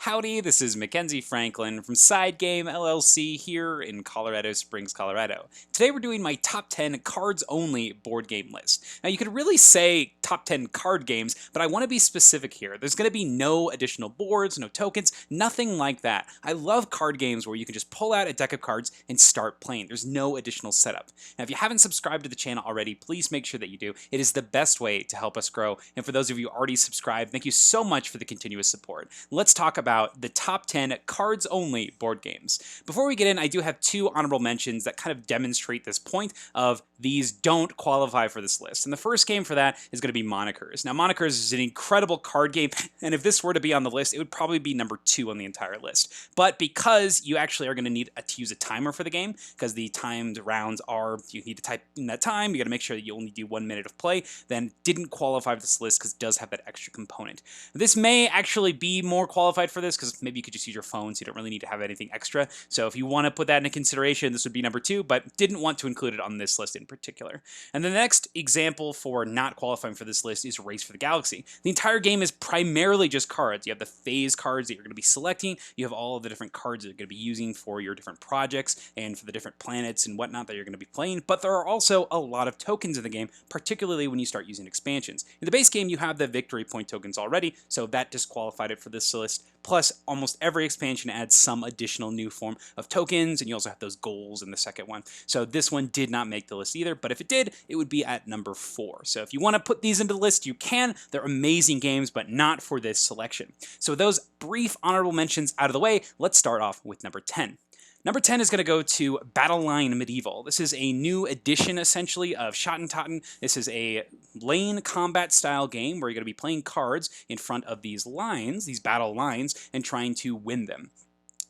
Howdy, this is Mackenzie Franklin from SideGame LLC here in Colorado Springs, Colorado. Today we're doing my top 10 cards only board game list. Now you could really say top 10 card games, but I want to be specific here. There's going to be no additional boards, no tokens, nothing like that. I love card games where you can just pull out a deck of cards and start playing. There's no additional setup. Now if you haven't subscribed to the channel already, please make sure that you do. It is the best way to help us grow. And for those of you already subscribed, thank you so much for the continuous support. Let's talk about the top 10 cards only board games. Before we get in, I do have two honorable mentions that kind of demonstrate this point of these don't qualify for this list. And the first game for that is going to be Monikers. Now, Monikers is an incredible card game, and if this were to be on the list, it would probably be number 2 on the entire list. But because you actually are going to need to use a timer for the game, because the timed rounds are, you need to type in that time, you got to make sure that you only do 1 minute of play, then didn't qualify for this list because it does have that extra component. This may actually be more qualified for this because maybe you could just use your phone, so you don't really need to have anything extra. So if you want to put that into consideration, this would be number 2, but didn't want to include it on this list in particular. And the next example for not qualifying for this list is Race for the Galaxy. The entire game is primarily just cards. You have the phase cards that you're going to be selecting. You have all of the different cards that you're going to be using for your different projects and for the different planets and whatnot that you're going to be playing. But there are also a lot of tokens in the game, particularly when you start using expansions. In the base game, you have the victory point tokens already, so that disqualified it for this list. Plus, almost every expansion adds some additional new form of tokens, and you also have those goals in the second one. So this one did not make the list either, but if it did, it would be at number 4. So if you want to put these into the list, you can. They're amazing games, but not for this selection. So with those brief honorable mentions out of the way, let's start off with number 10. Number 10 is going to go to Battle Line Medieval. This is a new edition, essentially, of Schottentotten. This is a lane combat style game where you're going to be playing cards in front of these lines, these battle lines, and trying to win them.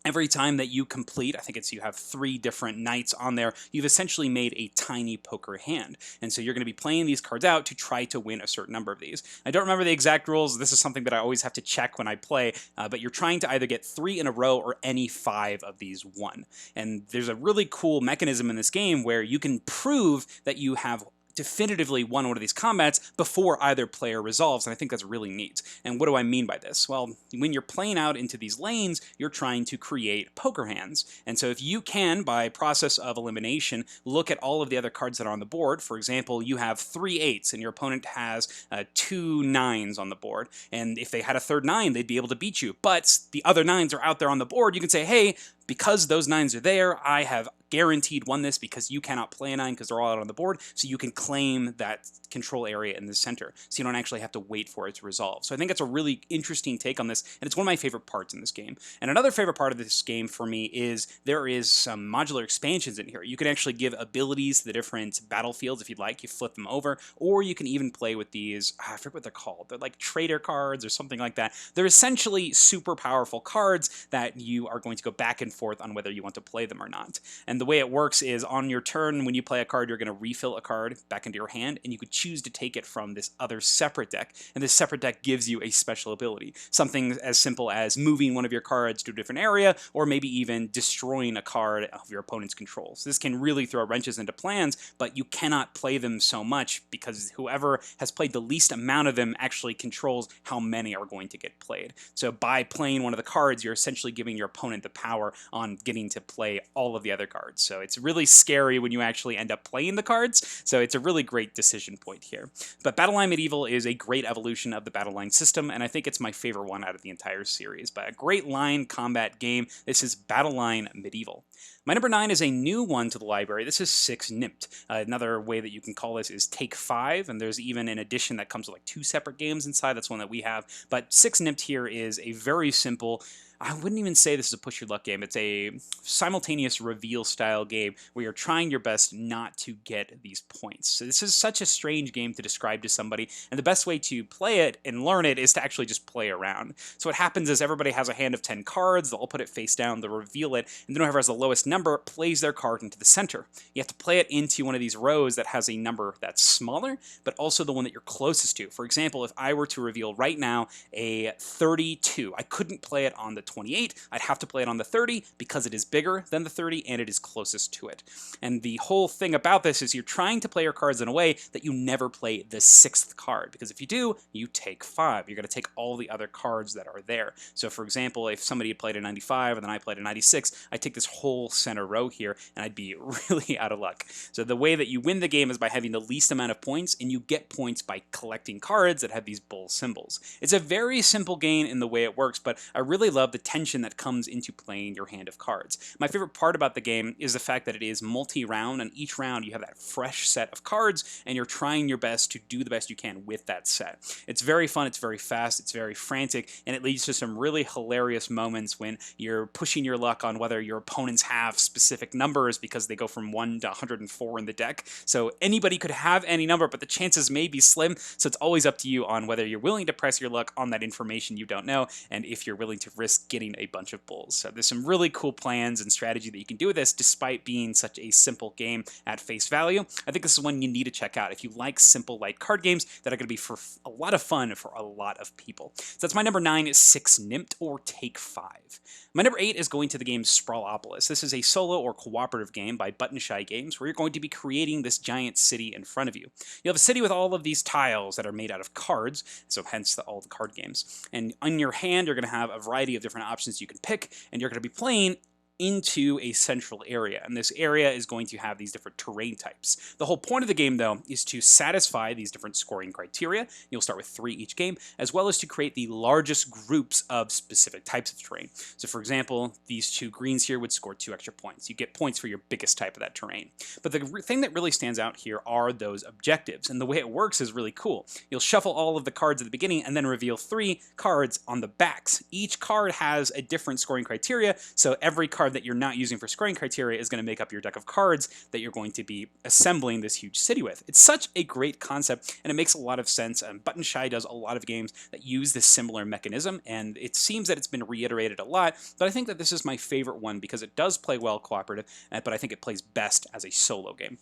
Every time that you complete, I think it's you have 3 different knights on there, you've essentially made a tiny poker hand. And so you're going to be playing these cards out to try to win a certain number of these. I don't remember the exact rules. This is something that I always have to check when I play, but you're trying to either get 3 in a row or any 5 of these won. And there's a really cool mechanism in this game where you can prove that you have definitively won one of these combats before either player resolves, and I think that's really neat. And what do I mean by this? Well, when you're playing out into these lanes, you're trying to create poker hands. And so if you can, by process of elimination, look at all of the other cards that are on the board, for example, you have 3 8s and your opponent has 2 9s on the board, and if they had a third 9, they'd be able to beat you. But the other 9s are out there on the board, you can say, hey, because those 9s are there, I have guaranteed won this because you cannot play a 9 because they're all out on the board, so you can claim that control area in the center, so you don't actually have to wait for it to resolve. So I think that's a really interesting take on this, and it's one of my favorite parts in this game. And another favorite part of this game for me is there is some modular expansions in here. You can actually give abilities to the different battlefields if you'd like. You flip them over, or you can even play with these, I forget what they're called. They're like trader cards or something like that. They're essentially super powerful cards that you are going to go back and forth on whether you want to play them or not. And the way it works is on your turn, when you play a card, you're going to refill a card back into your hand, and you could choose to take it from this other separate deck. And this separate deck gives you a special ability. Something as simple as moving one of your cards to a different area, or maybe even destroying a card of your opponent's control. So this can really throw wrenches into plans, but you cannot play them so much because whoever has played the least amount of them actually controls how many are going to get played. So by playing one of the cards, you're essentially giving your opponent the power on getting to play all of the other cards. So it's really scary when you actually end up playing the cards. So it's a really great decision point here. But Battle Line Medieval is a great evolution of the Battle Line system, and I think it's my favorite one out of the entire series. But a great line combat game. This is Battle Line Medieval. My number 9 is a new one to the library. This is 6 Nimmt. Another way that you can call this is Take 5, and there's even an edition that comes with like 2 separate games inside. That's one that we have. But 6 Nimmt here is a very simple, I wouldn't even say this is a push your luck game. It's a simultaneous reveal style game where you're trying your best not to get these points. So this is such a strange game to describe to somebody, and the best way to play it and learn it is to actually just play around. So what happens is everybody has a hand of 10 cards, they'll all put it face down, they'll reveal it, and then whoever has the lowest number plays their card into the center. You have to play it into one of these rows that has a number that's smaller, but also the one that you're closest to. For example, if I were to reveal right now a 32, I couldn't play it on the 28, I'd have to play it on the 30 because it is bigger than the 30 and it is closest to it. And the whole thing about this is you're trying to play your cards in a way that you never play the 6th card, because if you do, you take 5. You're going to take all the other cards that are there. So for example, if somebody had played a 95 and then I played a 96, I'd take this whole center row here and I'd be really out of luck. So the way that you win the game is by having the least amount of points, and you get points by collecting cards that have these bull symbols. It's a very simple game in the way it works, but I really love the tension that comes into playing your hand of cards. My favorite part about the game is the fact that it is multi-round, and each round you have that fresh set of cards, and you're trying your best to do the best you can with that set. It's very fun, it's very fast, it's very frantic, and it leads to some really hilarious moments when you're pushing your luck on whether your opponents have specific numbers, because they go from 1 to 104 in the deck. So anybody could have any number, but the chances may be slim, so it's always up to you on whether you're willing to press your luck on that information you don't know, and if you're willing to risk getting a bunch of bulls. So there's some really cool plans and strategy that you can do with this, despite being such a simple game at face value. I think this is one you need to check out if you like simple, light card games that are going to be for a lot of fun for a lot of people. So that's my number 9, is 6 Nimmt, or Take 5. My number 8 is going to the game Sprawlopolis. This is a solo or cooperative game by Button Shy Games, where you're going to be creating this giant city in front of you. You have a city with all of these tiles that are made out of cards, so hence all the card games. And on your hand, you're going to have a variety of different options you can pick, and you're going to be playing into a central area, and this area is going to have these different terrain types. The whole point of the game, though, is to satisfy these different scoring criteria. You'll start with 3 each game, as well as to create the largest groups of specific types of terrain. So for example, these 2 greens here would score 2 extra points. You get points for your biggest type of that terrain. But the thing that really stands out here are those objectives, and the way it works is really cool. You'll shuffle all of the cards at the beginning and then reveal 3 cards on the backs. Each card has a different scoring criteria, so every card that you're not using for scoring criteria is going to make up your deck of cards that you're going to be assembling this huge city with. It's such a great concept, and it makes a lot of sense. Button Shy does a lot of games that use this similar mechanism, and it seems that it's been reiterated a lot, but I think that this is my favorite one because it does play well cooperative, but I think it plays best as a solo game.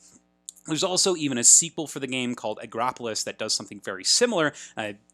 There's also even a sequel for the game called Agropolis that does something very similar,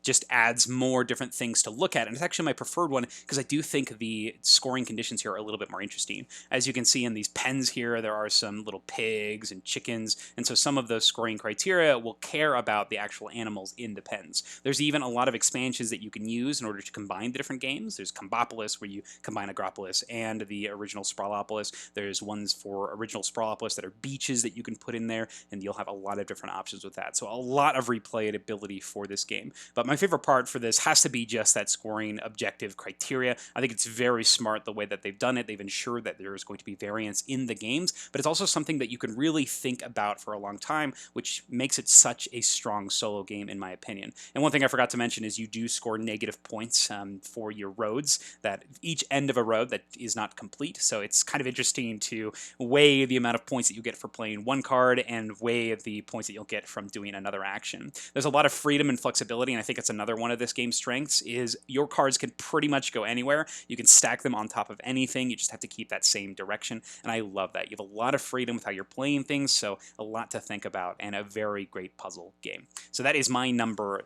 just adds more different things to look at, and it's actually my preferred one because I do think the scoring conditions here are a little bit more interesting. As you can see in these pens here, there are some little pigs and chickens, and so some of those scoring criteria will care about the actual animals in the pens. There's even a lot of expansions that you can use in order to combine the different games. There's Combopolis, where you combine Agropolis and the original Sprawlopolis. There's ones for original Sprawlopolis that are beaches that you can put in there, and you'll have a lot of different options with that. So a lot of replayability for this game. But my favorite part for this has to be just that scoring objective criteria. I think it's very smart the way that they've done it. They've ensured that there's going to be variance in the games, but it's also something that you can really think about for a long time, which makes it such a strong solo game in my opinion. And one thing I forgot to mention is you do score negative points for your roads, that each end of a road that is not complete. So it's kind of interesting to weigh the amount of points that you get for playing one card and weigh the points that you'll get from doing another action. There's a lot of freedom and flexibility, and I think it's another one of this game's strengths is your cards can pretty much go anywhere. You can stack them on top of anything. You just have to keep that same direction, and I love that. You have a lot of freedom with how you're playing things, so a lot to think about, and a very great puzzle game. So that is my number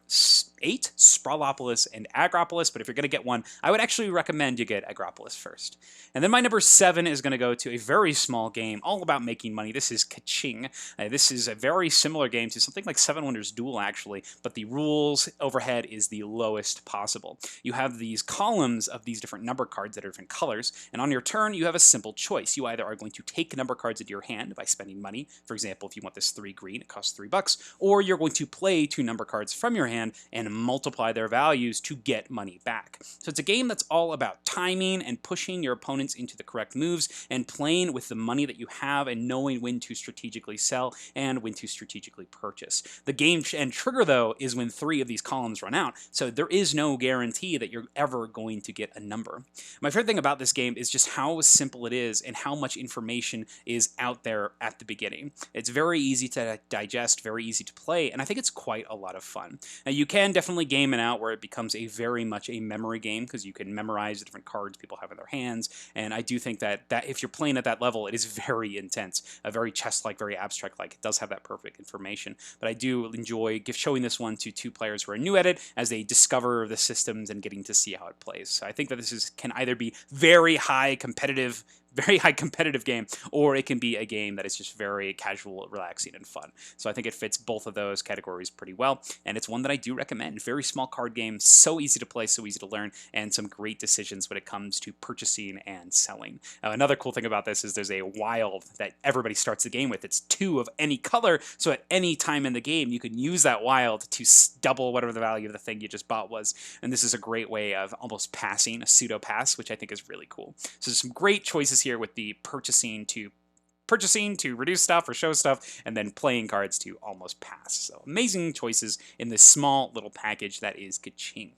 8, Sprawlopolis and Agropolis, but if you're going to get one, I would actually recommend you get Agropolis first. And then my number 7 is going to go to a very small game, all about making money. This is Ka-Ching. This is a very similar game to something like Seven Wonders Duel, actually, but the rules overhead is the lowest possible. You have these columns of these different number cards that are different colors, and on your turn, you have a simple choice. You either are going to take number cards into your hand by spending money. For example, if you want this 3 green, it costs $3, or you're going to play 2 number cards from your hand and multiply their values to get money back. So it's a game that's all about timing and pushing your opponents into the correct moves and playing with the money that you have and knowing when to strategically sell and when to strategically purchase. The game and trigger, though, is when 3 of these columns run out, so there is no guarantee that you're ever going to get a number. My favorite thing about this game is just how simple it is and how much information is out there at the beginning. It's very easy to digest, very easy to play, and I think it's quite a lot of fun. Now, you can definitely game it out where it becomes a very much a memory game because you can memorize the different cards people have in their hands. And I do think that if you're playing at that level, it is very intense, very chess-like, very abstract-like. It does have that perfect information. But I do enjoy showing this one to two players who are new at it as they discover the systems and getting to see how it plays. So I think that this can either be very high competitive game, or it can be a game that is just very casual, relaxing, and fun. So I think it fits both of those categories pretty well, and it's one that I do recommend. Very small card game, so easy to play, so easy to learn, and some great decisions when it comes to purchasing and selling. Another cool thing about this is there's a wild that everybody starts the game with. It's 2 of any color, so at any time in the game, you can use that wild to double whatever the value of the thing you just bought was, and this is a great way of almost passing, a pseudo pass, which I think is really cool. So there's some great choices here with the purchasing to reduce stuff or show stuff, and then playing cards to almost pass. So amazing choices in this small little package that is Ka-Ching.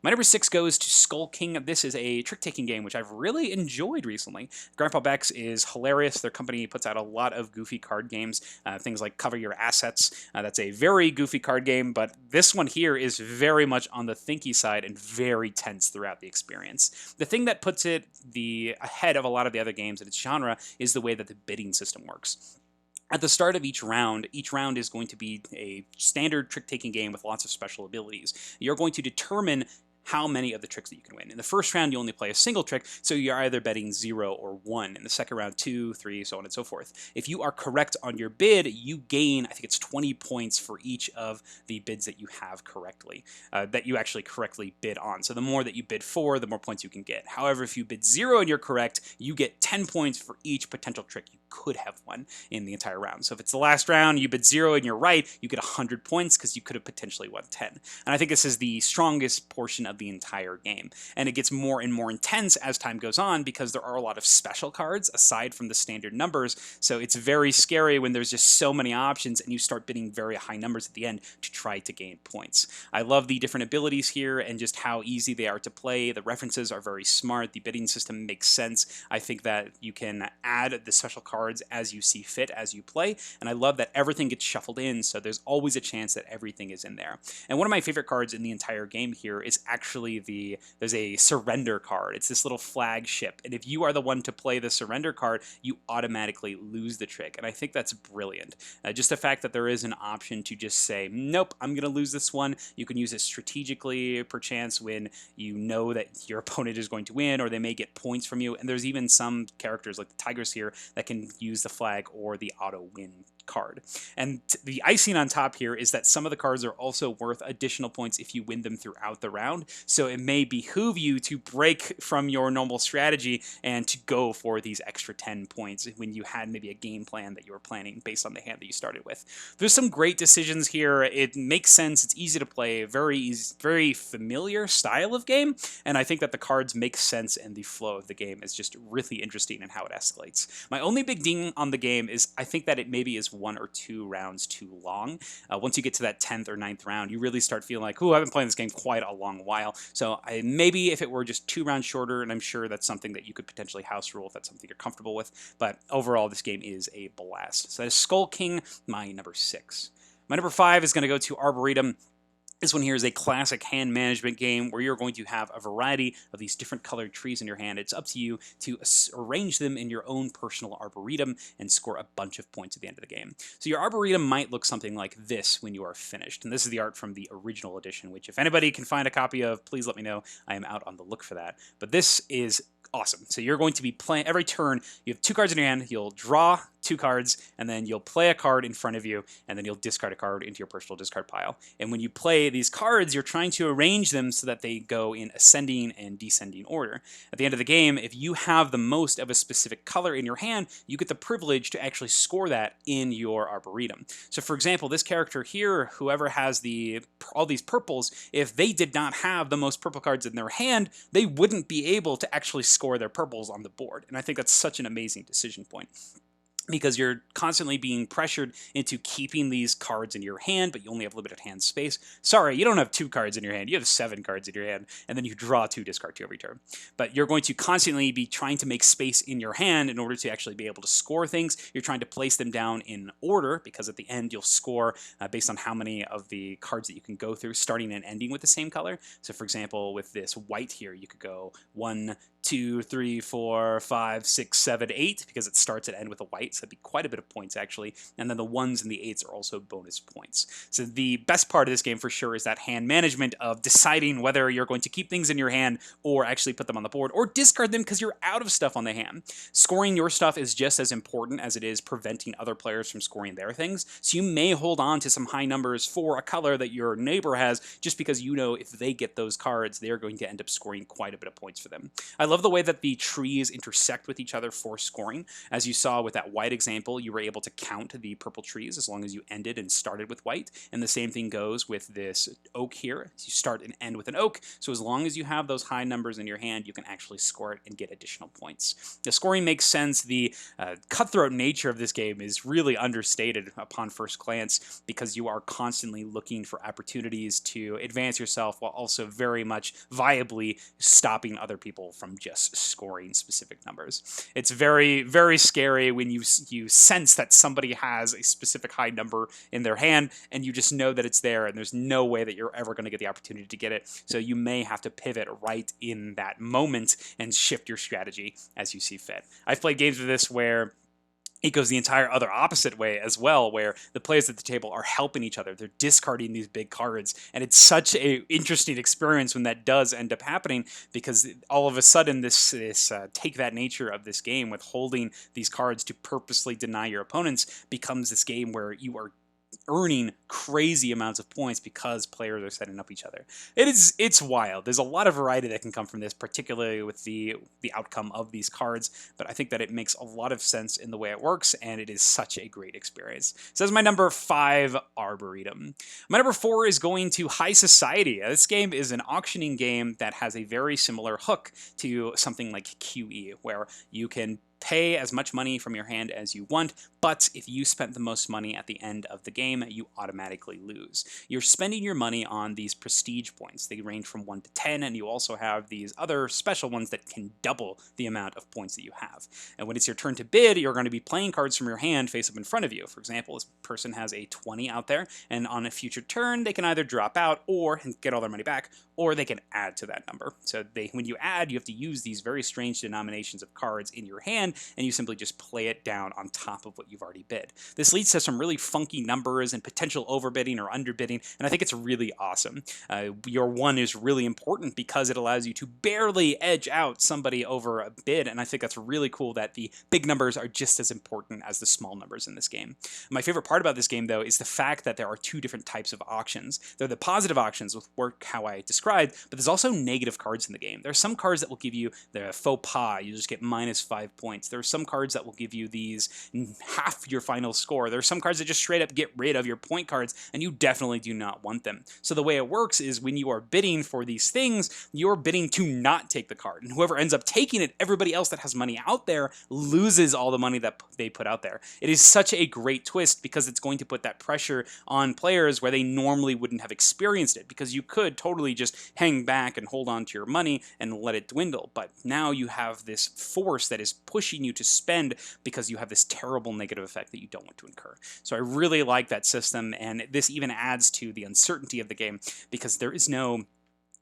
My number 6 goes to Skull King. This is a trick-taking game which I've really enjoyed recently. Grandpa Beck's is hilarious. Their company puts out a lot of goofy card games, things like Cover Your Assets. That's a very goofy card game, but this one here is very much on the thinky side and very tense throughout the experience. The thing that puts it ahead of a lot of the other games in its genre is the way that the bidding system works. At the start of each round is going to be a standard trick-taking game with lots of special abilities. You're going to determine how many of the tricks that you can win. In the first round, you only play a single trick, so you're either betting 0 or 1. In the second round, 2, 3, so on and so forth. If you are correct on your bid, you gain, I think it's 20 points for each of the bids that you have correctly, that you actually correctly bid on. So the more that you bid for, the more points you can get. However, if you bid 0 and you're correct, you get 10 points for each potential trick you could have won in the entire round. So if it's the last round, you bid 0 and you're right, you get 100 points because you could have potentially won 10. And I think this is the strongest portion of the entire game. And it gets more and more intense as time goes on because there are a lot of special cards aside from the standard numbers. So it's very scary when there's just so many options and you start bidding very high numbers at the end to try to gain points. I love the different abilities here and just how easy they are to play. The references are very smart. The bidding system makes sense. I think that you can add the special cards as you see fit as you play. And I love that everything gets shuffled in, so there's always a chance that everything is in there. And one of my favorite cards in the entire game here is actually there's a surrender card. It's this little flagship, and if you are the one to play the surrender card, you automatically lose the trick, and I think that's brilliant. Just the fact that there is an option to just say, nope, I'm going to lose this one. You can use it strategically, perchance, when you know that your opponent is going to win, or they may get points from you, and there's even some characters like the Tigers here that can use the flag or the auto win card. And the icing on top here is that some of the cards are also worth additional points if you win them throughout the round, so it may behoove you to break from your normal strategy and to go for these extra 10 points when you had maybe a game plan that you were planning based on the hand that you started with. There's some great decisions here. It makes sense. It's easy to play. Very familiar style of game, and I think that the cards make sense and the flow of the game is just really interesting in how it escalates. My only big ding on the game is I think that it maybe is 1 or 2 rounds too long. Once you get to that 10th or 9th round, you really start feeling like, ooh, I've been playing this game quite a long while. So maybe if it were just 2 rounds shorter, and I'm sure that's something that you could potentially house rule if that's something you're comfortable with. But overall, this game is a blast. So that is Skull King, my number 6. My number 5 is going to go to Arboretum. This one here is a classic hand management game where you're going to have a variety of these different colored trees in your hand. It's up to you to arrange them in your own personal arboretum and score a bunch of points at the end of the game. So your arboretum might look something like this when you are finished. And this is the art from the original edition, which if anybody can find a copy of, please let me know. I am out on the look for that. But this is awesome. So you're going to be playing every turn. You have 2 cards in your hand. You'll draw 2 cards, and then you'll play a card in front of you, and then you'll discard a card into your personal discard pile. And when you play these cards, you're trying to arrange them so that they go in ascending and descending order. At the end of the game, if you have the most of a specific color in your hand, you get the privilege to actually score that in your arboretum. So for example, this character here, whoever has all these purples, if they did not have the most purple cards in their hand, they wouldn't be able to actually score their purples on the board. And I think that's such an amazing decision point. because you're constantly being pressured into keeping these cards in your hand, but you only have limited hand space. Sorry, you don't have 2 cards in your hand. You have 7 cards in your hand, and then you draw 2, discard 2 every turn. But you're going to constantly be trying to make space in your hand in order to actually be able to score things. You're trying to place them down in order, because at the end you'll score based on how many of the cards that you can go through, starting and ending with the same color. So for example, with this white here, you could go 1, 2, 3, 4, 5, 6, 7, 8, because it starts and ends with a white, so that'd be quite a bit of points actually. And then the 1s and the 8s are also bonus points. So the best part of this game for sure is that hand management of deciding whether you're going to keep things in your hand or actually put them on the board or discard them because you're out of stuff on the hand. Scoring your stuff is just as important as it is preventing other players from scoring their things. So you may hold on to some high numbers for a color that your neighbor has just because you know if they get those cards, they're going to end up scoring quite a bit of points for them. I love the way that the trees intersect with each other for scoring. As you saw with that white example, you were able to count the purple trees as long as you ended and started with white. And the same thing goes with this oak here. You start and end with an oak. So as long as you have those high numbers in your hand, you can actually score it and get additional points. The scoring makes sense. The cutthroat nature of this game is really understated upon first glance because you are constantly looking for opportunities to advance yourself while also very much viably stopping other people from just scoring specific numbers. It's very, very scary when you sense that somebody has a specific high number in their hand and you just know that it's there and there's no way that you're ever going to get the opportunity to get it. So you may have to pivot right in that moment and shift your strategy as you see fit. I've played games with this where it goes the entire other opposite way as well, where the players at the table are helping each other. They're discarding these big cards. And it's such an interesting experience when that does end up happening, because all of a sudden this take that nature of this game with holding these cards to purposely deny your opponents becomes this game where you are earning crazy amounts of points because players are setting up each other. It's wild. There's a lot of variety that can come from this, particularly with the outcome of these cards, but I think that it makes a lot of sense in the way it works, and it is such a great experience. So that's my number 5, Arboretum. My number 4 is going to High Society. This game is an auctioning game that has a very similar hook to something like QE, where you can pay as much money from your hand as you want, but if you spent the most money at the end of the game, you automatically lose. You're spending your money on these prestige points. They range from 1 to 10, and you also have these other special ones that can double the amount of points that you have. And when it's your turn to bid, you're going to be playing cards from your hand face up in front of you. For example, this person has a 20 out there, and on a future turn, they can either drop out or get all their money back, or they can add to that number. So when you add, you have to use these very strange denominations of cards in your hand, and you simply just play it down on top of what you've already bid. This leads to some really funky numbers and potential overbidding or underbidding, and I think it's really awesome. Your 1 is really important because it allows you to barely edge out somebody over a bid, and I think that's really cool that the big numbers are just as important as the small numbers in this game. My favorite part about this game, though, is the fact that there are 2 different types of auctions. There are the positive auctions, which work how I described, but there's also negative cards in the game. There are some cards that will give you the faux pas. You just get -5 points. There are some cards that will give you these half your final score. There are some cards that just straight up get rid of your point cards, and you definitely do not want them. So the way it works is when you are bidding for these things, you're bidding to not take the card. And whoever ends up taking it, everybody else that has money out there loses all the money that they put out there. It is such a great twist because it's going to put that pressure on players where they normally wouldn't have experienced it, because you could totally just hang back and hold on to your money and let it dwindle. But now you have this force that is pushing you to spend because you have this terrible negative effect that you don't want to incur. So I really like that system, and this even adds to the uncertainty of the game because there is no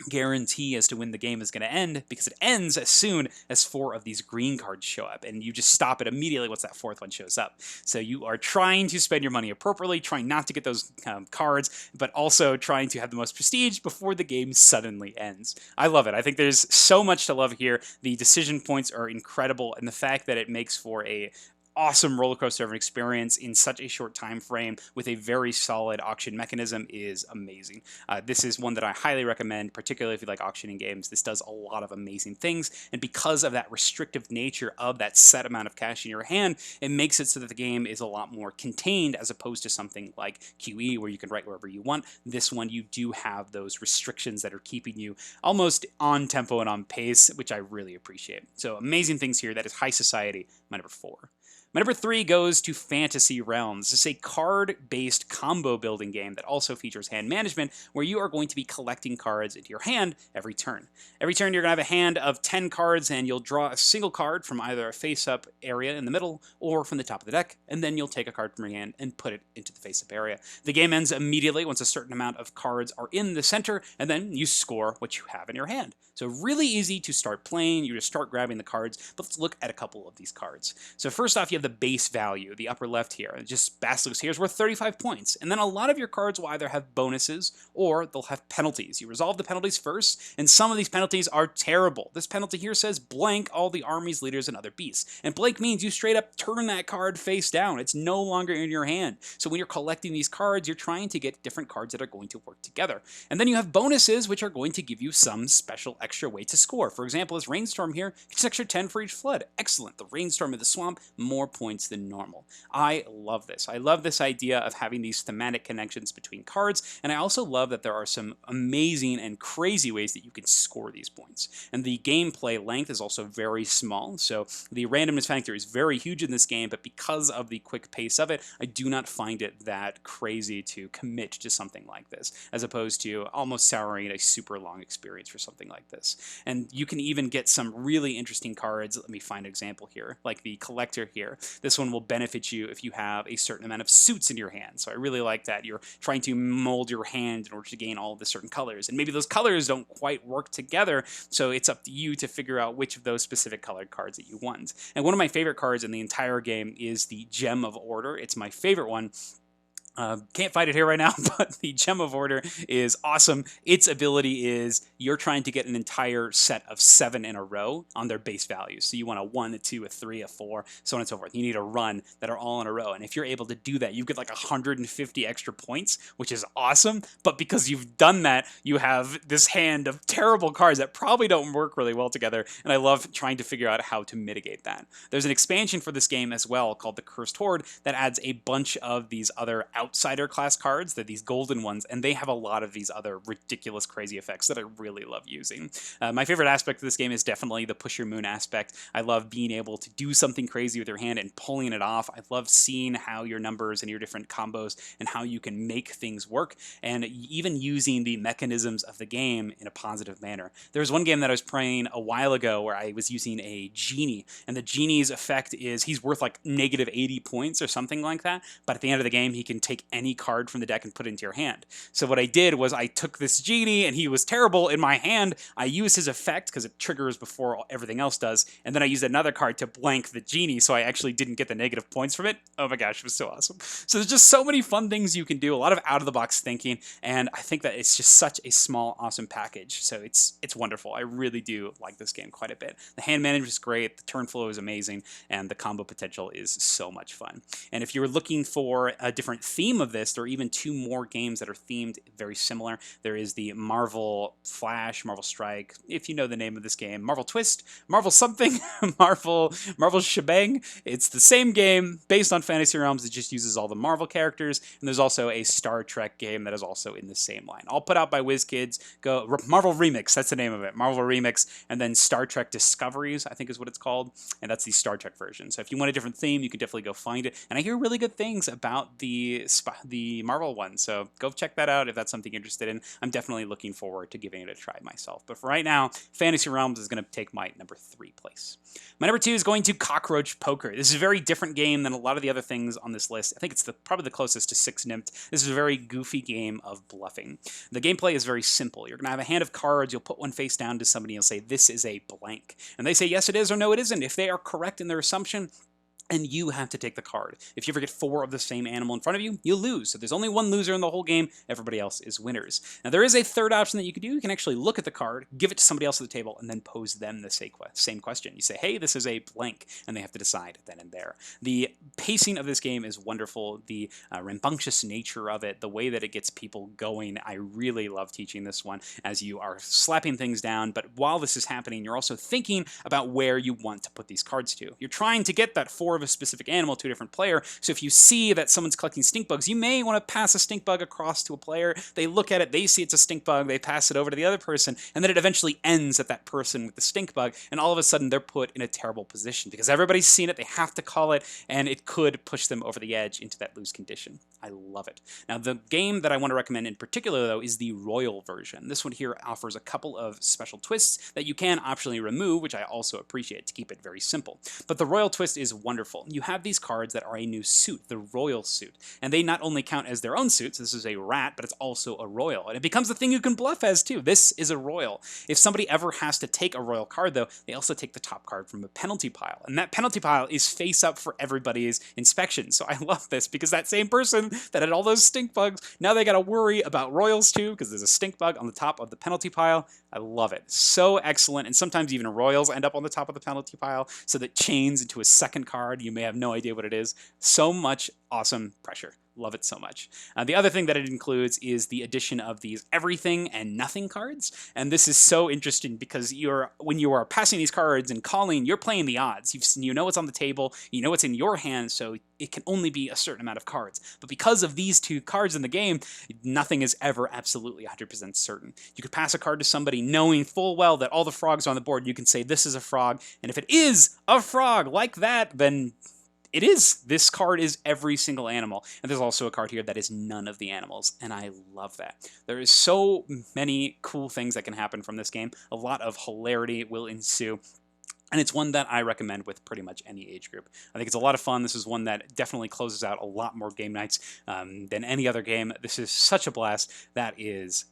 guarantee as to when the game is going to end, because it ends as soon as 4 of these green cards show up, and you just stop it immediately once that 4th one shows up. So you are trying to spend your money appropriately, trying not to get those cards, but also trying to have the most prestige before the game suddenly ends. I love it. I think there's so much to love here. The decision points are incredible, and the fact that it makes for a awesome roller coaster of an experience in such a short time frame with a very solid auction mechanism is amazing. This is one that I highly recommend, particularly if you like auctioning games. This does a lot of amazing things, and because of that restrictive nature of that set amount of cash in your hand, it makes it so that the game is a lot more contained as opposed to something like QE where you can write wherever you want. This one, you do have those restrictions that are keeping you almost on tempo and on pace, which I really appreciate. So amazing things here. That is High Society, my number 4. My number 3 goes to Fantasy Realms. It's a card-based combo building game that also features hand management, where you are going to be collecting cards into your hand every turn. Every turn you're going to have a hand of 10 cards, and you'll draw a single card from either a face-up area in the middle or from the top of the deck, and then you'll take a card from your hand and put it into the face-up area. The game ends immediately once a certain amount of cards are in the center, and then you score what you have in your hand. So really easy to start playing. You just start grabbing the cards, but let's look at a couple of these cards. So first off, you have the base value, the upper left here. Just Basilisk here is worth 35 points. And then a lot of your cards will either have bonuses or they'll have penalties. You resolve the penalties first, and some of these penalties are terrible. This penalty here says blank all the armies, leaders, and other beasts. And blank means you straight up turn that card face down. It's no longer in your hand. So when you're collecting these cards, you're trying to get different cards that are going to work together. And then you have bonuses, which are going to give you some special extra way to score. For example, this Rainstorm here gets an extra 10 for each flood. Excellent. The Rainstorm of the Swamp, more points than normal. I love this. I love this idea of having these thematic connections between cards, and I also love that there are some amazing and crazy ways that you can score these points. And the gameplay length is also very small, so the randomness factor is very huge in this game, but because of the quick pace of it, I do not find it that crazy to commit to something like this, as opposed to almost souring a super long experience for something like this. And you can even get some really interesting cards. Let me find an example here, like the Collector here. This one will benefit you if you have a certain amount of suits in your hand. So I really like that. You're trying to mold your hand in order to gain all of the certain colors. And maybe those colors don't quite work together, so it's up to you to figure out which of those specific colored cards that you want. And one of my favorite cards in the entire game is the Gem of Order. It's my favorite one. Can't find it here right now, but the Gem of Order is awesome. Its ability is you're trying to get an entire set of 7 in a row on their base values. So you want a 1, a 2, a 3, a 4, so on and so forth. You need a run that are all in a row. And if you're able to do that, you get like 150 extra points, which is awesome. But because you've done that, you have this hand of terrible cards that probably don't work really well together. And I love trying to figure out how to mitigate that. There's an expansion for this game as well called the Cursed Horde that adds a bunch of these other outsider class cards. They're these golden ones, and they have a lot of these other ridiculous crazy effects that I really love using. My favorite aspect of this game is definitely the push your moon aspect. I love being able to do something crazy with your hand and pulling it off. I love seeing how your numbers and your different combos and how you can make things work, and even using the mechanisms of the game in a positive manner. There was one game that I was playing a while ago where I was using a genie, and the genie's effect is he's worth like negative 80 points or something like that, but at the end of the game he can take any card from the deck and put it into your hand. So what I did was I took this genie, and he was terrible in my hand. I used his effect because it triggers before everything else does, and then I used another card to blank the genie, so I actually didn't get the negative points from it. Oh my gosh, it was so awesome. So there's just so many fun things you can do, a lot of out-of-the-box thinking, and I think that it's just such a small, awesome package. So it's wonderful. I really do like this game quite a bit. The hand management is great, the turn flow is amazing, and the combo potential is so much fun. And if you're looking for a different theme of this, there are even 2 more games that are themed very similar. There is the Marvel Flash, Marvel Strike, if you know the name of this game, Marvel Twist, Marvel something, Marvel Shebang. It's the same game based on Fantasy Realms. It just uses all the Marvel characters. And there's also a Star Trek game that is also in the same line. All put out by WizKids. Go Marvel Remix, that's the name of it. Marvel Remix, and then Star Trek Discoveries, I think is what it's called. And that's the Star Trek version. So if you want a different theme, you can definitely go find it. And I hear really good things about the Marvel one, so go check that out if that's something you're interested in. I'm definitely looking forward to giving it a try myself. But for right now, Fantasy Realms is going to take my number 3 place. My number 2 is going to Cockroach Poker. This is a very different game than a lot of the other things on this list. I think it's probably the closest to Six Nymph. This is a very goofy game of bluffing. The gameplay is very simple. You're going to have a hand of cards. You'll put one face down to somebody and you'll say, this is a blank. And they say, yes, it is, or no, it isn't. If they are correct in their assumption, and you have to take the card. If you ever get 4 of the same animal in front of you, you lose. So there's only one loser in the whole game. Everybody else is winners. Now, there is a third option that you can do. You can actually look at the card, give it to somebody else at the table, and then pose them the same question. You say, hey, this is a blank, and they have to decide then and there. The pacing of this game is wonderful. The rambunctious nature of it, the way that it gets people going, I really love teaching this one as you are slapping things down. But while this is happening, you're also thinking about where you want to put these cards to. You're trying to get that 4 of of a specific animal to a different player. So if you see that someone's collecting stink bugs, you may want to pass a stink bug across to a player. They look at it, they see it's a stink bug, they pass it over to the other person, and then it eventually ends at that person with the stink bug, and all of a sudden they're put in a terrible position because everybody's seen it, they have to call it, and it could push them over the edge into that lose condition. I love it. Now, the game that I want to recommend in particular, though, is the Royal version. This one here offers a couple of special twists that you can optionally remove, which I also appreciate to keep it very simple. But the Royal twist is wonderful. You have these cards that are a new suit, the Royal suit, and they not only count as their own suits, this is a rat, but it's also a Royal, and it becomes a thing you can bluff as, too. This is a Royal. If somebody ever has to take a Royal card, though, they also take the top card from a penalty pile, and that penalty pile is face up for everybody's inspection. So I love this because that same person that had all those stink bugs, now they got to worry about Royals too because there's a stink bug on the top of the penalty pile. I love it. So excellent. And sometimes even Royals end up on the top of the penalty pile, so that chains into a second card. You may have no idea what it is. So much awesome pressure. Love it so much. The other thing that it includes is the addition of these everything and nothing cards. And this is so interesting because when you are passing these cards and calling, you're playing the odds. You know what's on the table, you know what's in your hand, so it can only be a certain amount of cards. But because of these two cards in the game, nothing is ever absolutely 100% certain. You could pass a card to somebody knowing full well that all the frogs are on the board. You can say this is a frog, and if it is a frog like that, then it is. This card is every single animal. And there's also a card here that is none of the animals, and I love that. There is so many cool things that can happen from this game. A lot of hilarity will ensue. And it's one that I recommend with pretty much any age group. I think it's a lot of fun. This is one that definitely closes out a lot more game nights than any other game. This is such a blast. That is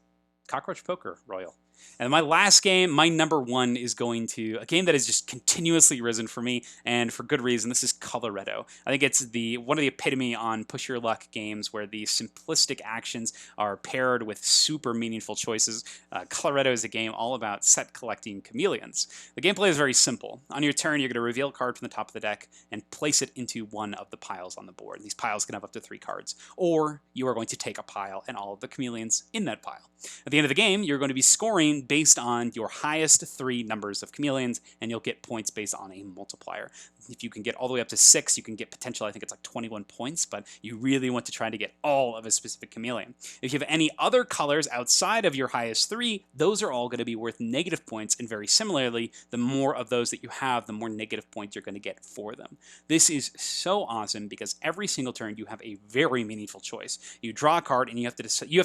Cockroach Poker Royal. And my last game, my number one, is going to a game that has just continuously risen for me, and for good reason. This is Coloretto. I think it's one of the epitome on push your luck games where the simplistic actions are paired with super meaningful choices. Coloretto is a game all about set collecting chameleons. The gameplay is very simple. On your turn, you're going to reveal a card from the top of the deck and place it into one of the piles on the board. These piles can have up to 3 cards. Or you are going to take a pile and all of the chameleons in that pile. At the end of the game, you're going to be scoring based on your highest 3 numbers of chameleons, and you'll get points based on a multiplier. If you can get all the way up to 6, you can get potential, I think it's like 21 points, but you really want to try to get all of a specific chameleon. If you have any other colors outside of your highest 3, those are all going to be worth negative points, and very similarly, the more of those that you have, the more negative points you're going to get for them. This is so awesome because every single turn you have a very meaningful choice. You draw a card, and you have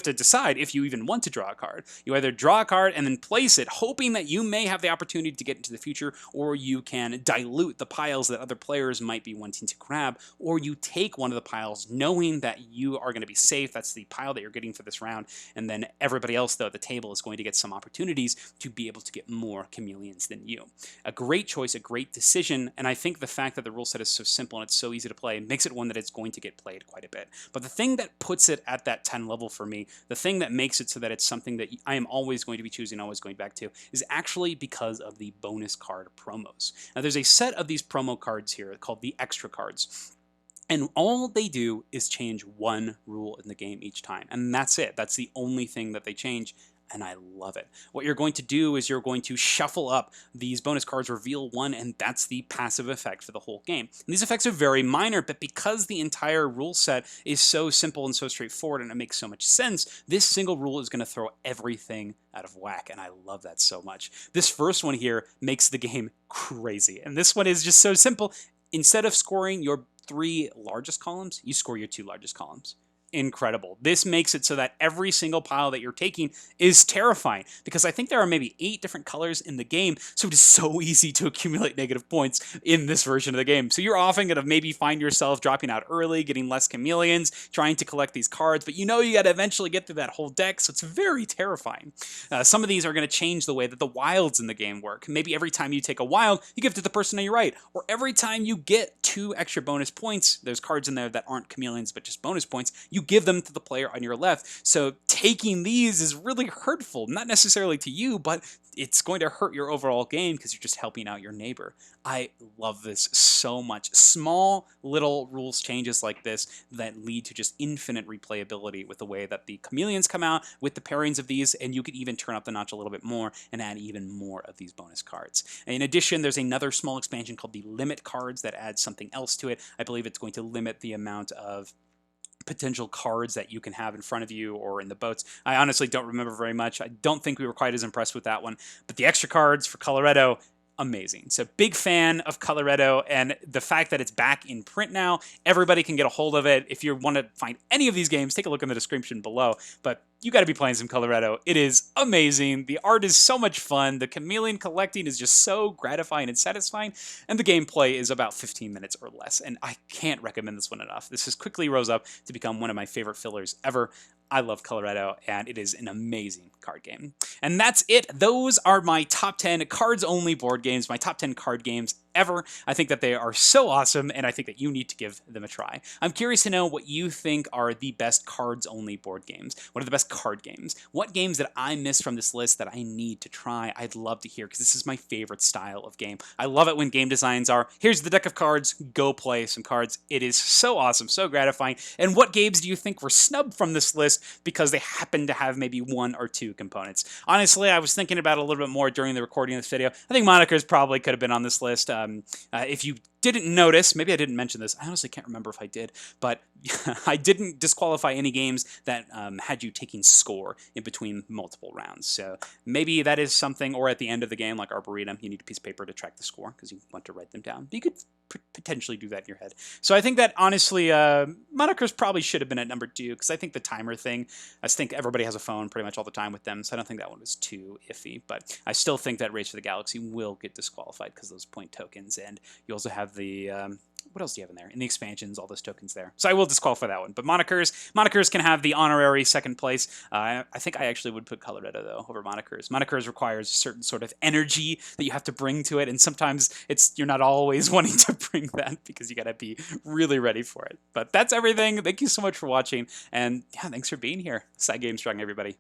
to decide if you even want to draw a card. You either draw a card and then place it, hoping that you may have the opportunity to get into the future, or you can dilute the piles that other players might be wanting to grab, or you take one of the piles knowing that you are going to be safe. That's the pile that you're getting for this round, and then everybody else, though, at the table is going to get some opportunities to be able to get more chameleons than you. A great choice, a great decision, and I think the fact that the rule set is so simple and it's so easy to play makes it one that it's going to get played quite a bit. But the thing that puts it at that 10 level for me, the thing that makes it so that it's something that I am always going to be choosing, always going back to, is actually because of the bonus card promos. Now, there's a set of these promo cards here called the extra cards. And all they do is change one rule in the game each time. And that's it. That's the only thing that they change. And I love it. What you're going to do is you're going to shuffle up these bonus cards, reveal one, and that's the passive effect for the whole game. And these effects are very minor, but because the entire rule set is so simple and so straightforward and it makes so much sense, this single rule is going to throw everything out of whack, and I love that so much. This first one here makes the game crazy, and this one is just so simple. Instead of scoring your 3 largest columns, you score your 2 largest columns. Incredible. This makes it so that every single pile that you're taking is terrifying, because I think there are maybe 8 different colors in the game, so it is so easy to accumulate negative points in this version of the game. So you're often going to maybe find yourself dropping out early, getting less chameleons, trying to collect these cards, but you know you got to eventually get through that whole deck, so it's very terrifying. Some of these are going to change the way that the wilds in the game work. Maybe every time you take a wild, you give it to the person on your right, or every time you get 2 extra bonus points, there's cards in there that aren't chameleons but just bonus points, you give them to the player on your left. So taking these is really hurtful, not necessarily to you, but it's going to hurt your overall game because you're just helping out your neighbor. I love this so much. Small little rules changes like this that lead to just infinite replayability with the way that the chameleons come out with the pairings of these, and you could even turn up the notch a little bit more and add even more of these bonus cards. In addition, there's another small expansion called the limit cards that adds something else to it. I believe it's going to limit the amount of potential cards that you can have in front of you or in the boats. I honestly don't remember very much. I don't think we were quite as impressed with that one. But the extra cards for Coloretto, amazing. So big fan of Coloretto, and the fact that it's back in print now, everybody can get a hold of it. If you want to find any of these games, take a look in the description below. But you got to be playing some Coloretto. It is amazing. The art is so much fun. The chameleon collecting is just so gratifying and satisfying. And the gameplay is about 15 minutes or less. And I can't recommend this one enough. This has quickly rose up to become one of my favorite fillers ever. I love Coloretto, and it is an amazing card game. And that's it. Those are my top 10 cards-only board games, my top 10 card games ever. I think that they are so awesome, and I think that you need to give them a try. I'm curious to know what you think are the best cards-only board games. What are the best card games? What games that I missed from this list that I need to try? I'd love to hear, because this is my favorite style of game. I love it when game designs are, here's the deck of cards, go play some cards. It is so awesome, so gratifying. And what games do you think were snubbed from this list because they happen to have maybe one or two components? Honestly, I was thinking about it a little bit more during the recording of this video. I think monikers probably could have been on this list. If you didn't notice, maybe I didn't mention this. I honestly can't remember if I did, but I didn't disqualify any games that had you taking score in between multiple rounds. So maybe that is something, or at the end of the game, like Arboretum, you need a piece of paper to track the score because you want to write them down. But you could potentially do that in your head. So I think that, honestly, monikers probably should have been at number 2, because I think the timer thing, I think everybody has a phone pretty much all the time with them, so I don't think that one was too iffy. But I still think that Race for the Galaxy will get disqualified because of those point tokens, and you also have the... what else do you have in there? In the expansions, all those tokens there. So I will disqualify that one. But monikers can have the honorary second place. I think I actually would put Coloretto, though, over monikers. Monikers requires a certain sort of energy that you have to bring to it, and sometimes you're not always wanting to bring that because you got to be really ready for it. But that's everything. Thank you so much for watching, and yeah, thanks for being here. SideGame Strong, everybody.